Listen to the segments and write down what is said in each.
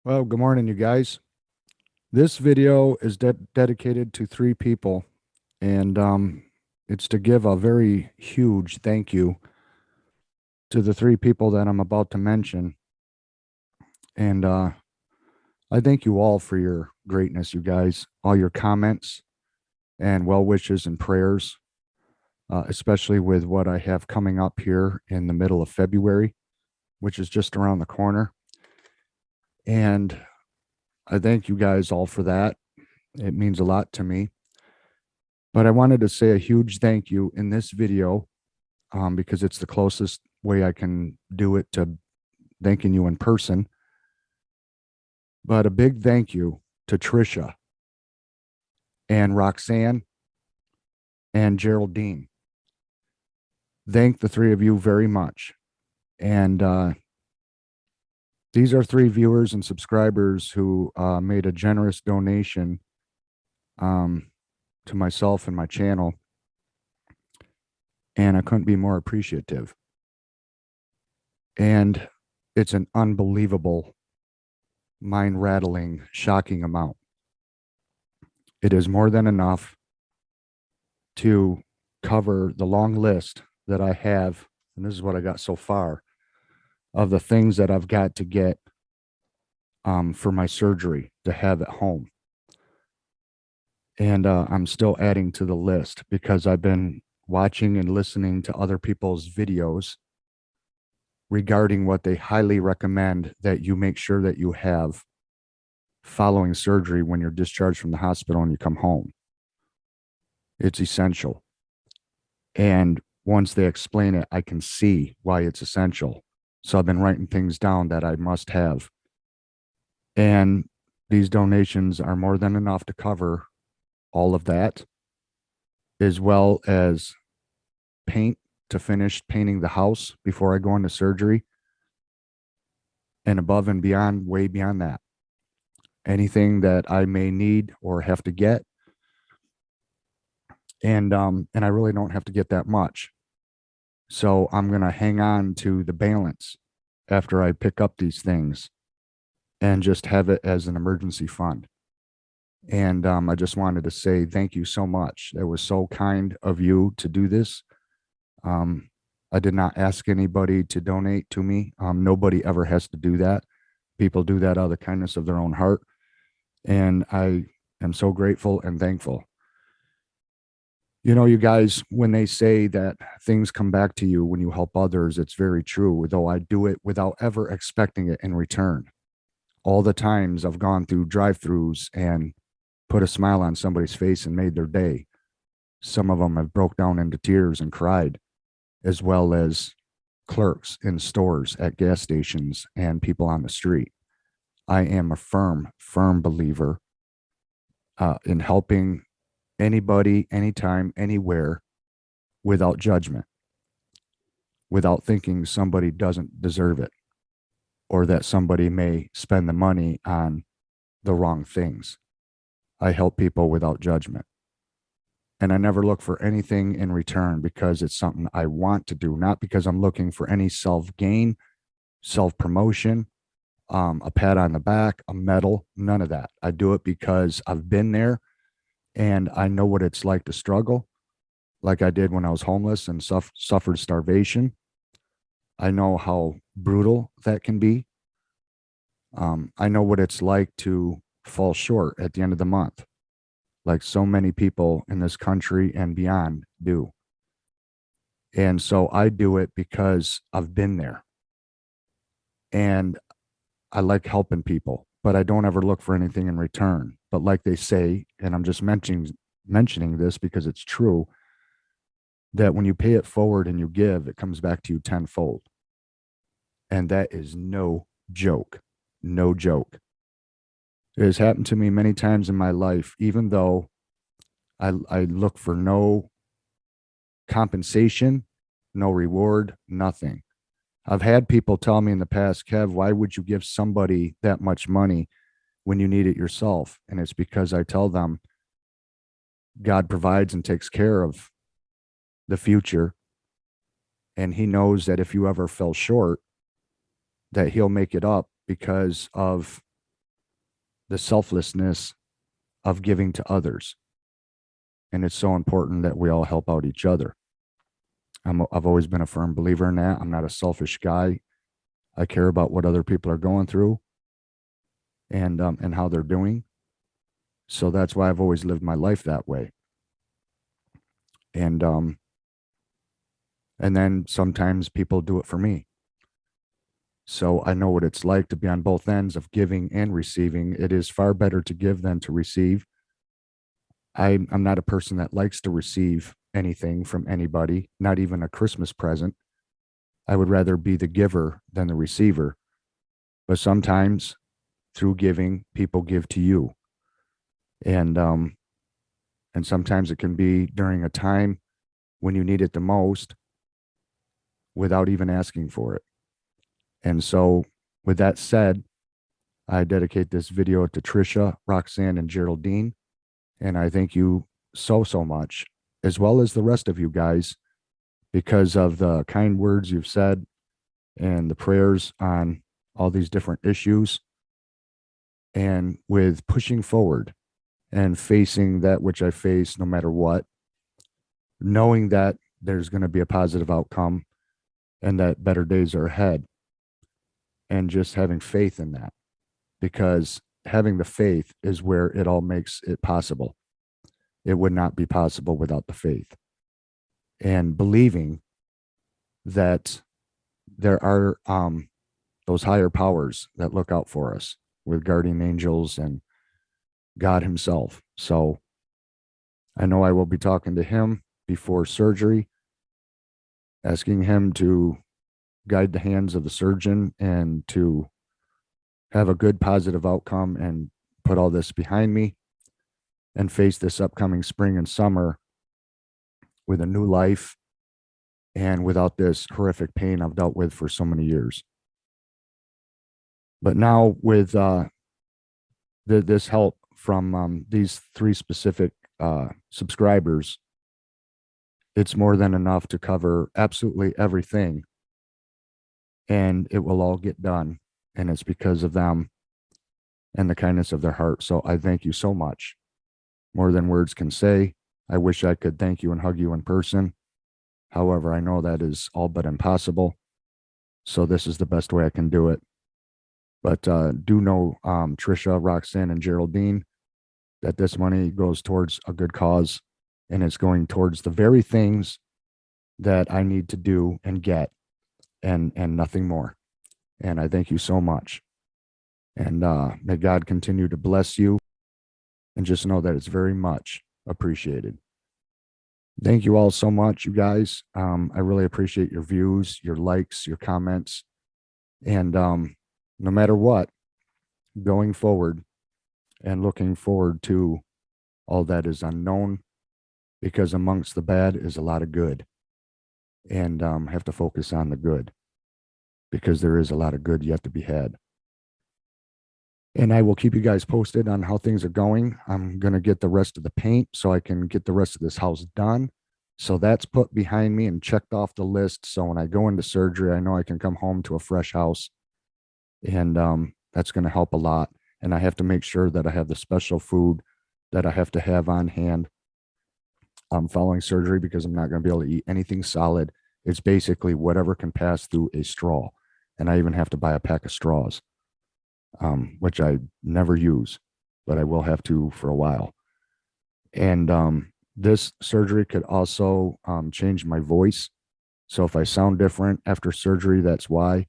Well, good morning, you guys. This video is dedicated to three people, and it's to give a very huge thank you to the three people that I'm about to mention. And I thank you all for your greatness, you guys, all your comments and well wishes and prayers, especially with what I have coming up here in the middle of February, which is just around the corner. And I thank you guys all for that. It means a lot to me. But I wanted to say a huge thank you in this video because it's the closest way I can do it to thanking you in person. But a big thank you to Trisha and Roxanne and Geraldine. Thank the three of you very much. And these are three viewers and subscribers who made a generous donation to myself and my channel. And I couldn't be more appreciative. And it's an unbelievable, mind rattling, shocking amount. It is more than enough to cover the long list that I have. And this is what I got so far of the things that I've got to get for my surgery to have at home. And I'm still adding to the list because I've been watching and listening to other people's videos regarding what they highly recommend that you make sure that you have following surgery when you're discharged from the hospital and you come home. It's essential. And once they explain it, I can see why it's essential. So I've been writing things down that I must have. And these donations are more than enough to cover all of that, as well as paint to finish painting the house before I go into surgery. And above and beyond, way beyond that. Anything that I may need or have to get. And I really don't have to get that much. So I'm going to hang on to the balance after I pick up these things and just have it as an emergency fund. And I just wanted to say thank you so much. It was so kind of you to do this. I did not ask anybody to donate to me. Nobody ever has to do that. People do that out of the kindness of their own heart. And I am so grateful and thankful. You know, you guys, when they say that things come back to you when you help others, it's very true, though I do it without ever expecting it in return. All the times I've gone through drive-throughs and put a smile on somebody's face and made their day. Some of them have broke down into tears and cried, as well as clerks in stores at gas stations and people on the street. I am a firm believer in helping anybody, anytime, anywhere, without judgment, without thinking somebody doesn't deserve it or that somebody may spend the money on the wrong things. I help people without judgment. And I never look for anything in return because it's something I want to do, not because I'm looking for any self-gain, self-promotion, a pat on the back, a medal, none of that. I do it because I've been there and I know what it's like to struggle, like I did when I was homeless and suffered starvation. I know how brutal that can be. I know what it's like to fall short at the end of the month, like so many people in this country and beyond do. And so I do it because I've been there. And I like helping people, but I don't ever look for anything in return. But like they say, and I'm just mentioning this because it's true, that when you pay it forward and you give, it comes back to you tenfold. And that is no joke. No joke. It has happened to me many times in my life, even though I look for no compensation, no reward, nothing. I've had people tell me in the past, Kev, why would you give somebody that much money when you need it yourself? And it's because I tell them God provides and takes care of the future. And he knows that if you ever fell short, that he'll make it up because of the selflessness of giving to others. And it's so important that we all help out each other. I've always been a firm believer in that. I'm not a selfish guy. I care about what other people are going through and how they're doing. So that's why I've always lived my life that way. And then sometimes people do it for me. So I know what it's like to be on both ends of giving and receiving. It is far better to give than to receive. I'm not a person that likes to receive anything from anybody, not even a Christmas present. I would rather be the giver than the receiver. But sometimes through giving, people give to you. And sometimes it can be during a time when you need it the most without even asking for it. And so with that said, I dedicate this video to Trisha, Roxanne, and Geraldine. And I thank you so, so much, as well as the rest of you guys, because of the kind words you've said and the prayers on all these different issues. And with pushing forward and facing that which I face no matter what, knowing that there's going to be a positive outcome and that better days are ahead, and just having faith in that, because having the faith is where it all makes it possible. It would not be possible without the faith. And believing that there are those higher powers that look out for us with guardian angels and God himself. So I know I will be talking to him before surgery, asking him to guide the hands of the surgeon and to have a good positive outcome and put all this behind me and face this upcoming spring and summer with a new life and without this horrific pain I've dealt with for so many years. But now with this help from these 3 specific subscribers, it's more than enough to cover absolutely everything, and it will all get done. And it's because of them and the kindness of their heart. So I thank you so much, more than words can say. I wish I could thank you and hug you in person. However, I know that is all but impossible. So this is the best way I can do it. But do know, Trisha, Roxanne, and Geraldine, that this money goes towards a good cause, and it's going towards the very things that I need to do and get, and nothing more. And I thank you so much. And may God continue to bless you, and just know that it's very much appreciated. Thank you all so much, you guys. I really appreciate your views, your likes, your comments. And no matter what, going forward and looking forward to all that is unknown, because amongst the bad is a lot of good. And have to focus on the good, because there is a lot of good yet to be had. And I will keep you guys posted on how things are going. I'm going to get the rest of the paint so I can get the rest of this house done. So that's put behind me and checked off the list. So when I go into surgery, I know I can come home to a fresh house. And that's going to help a lot. And I have to make sure that I have the special food that I have to have on hand following surgery, because I'm not going to be able to eat anything solid. It's basically whatever can pass through a straw. And I even have to buy a pack of straws, which I never use, but I will have to for a while. And this surgery could also change my voice. So if I sound different after surgery, that's why.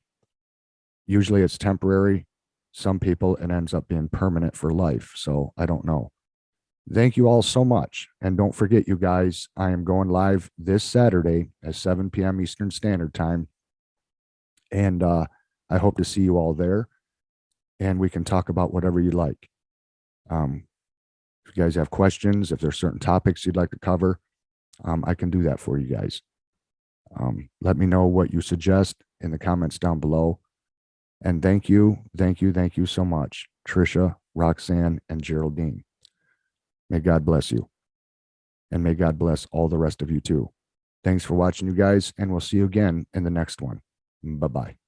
Usually it's temporary. Some people, it ends up being permanent for life. So I don't know. Thank you all so much. And don't forget, you guys, I am going live this Saturday at 7 p.m. Eastern Standard Time. And I hope to see you all there. And we can talk about whatever you like. If you guys have questions, if there's certain topics you'd like to cover, I can do that for you guys. Let me know what you suggest in the comments down below. And thank you so much, Trisha, Roxanne, and Geraldine. May God bless you. And may God bless all the rest of you too. Thanks for watching, you guys, and we'll see you again in the next one. Bye-bye.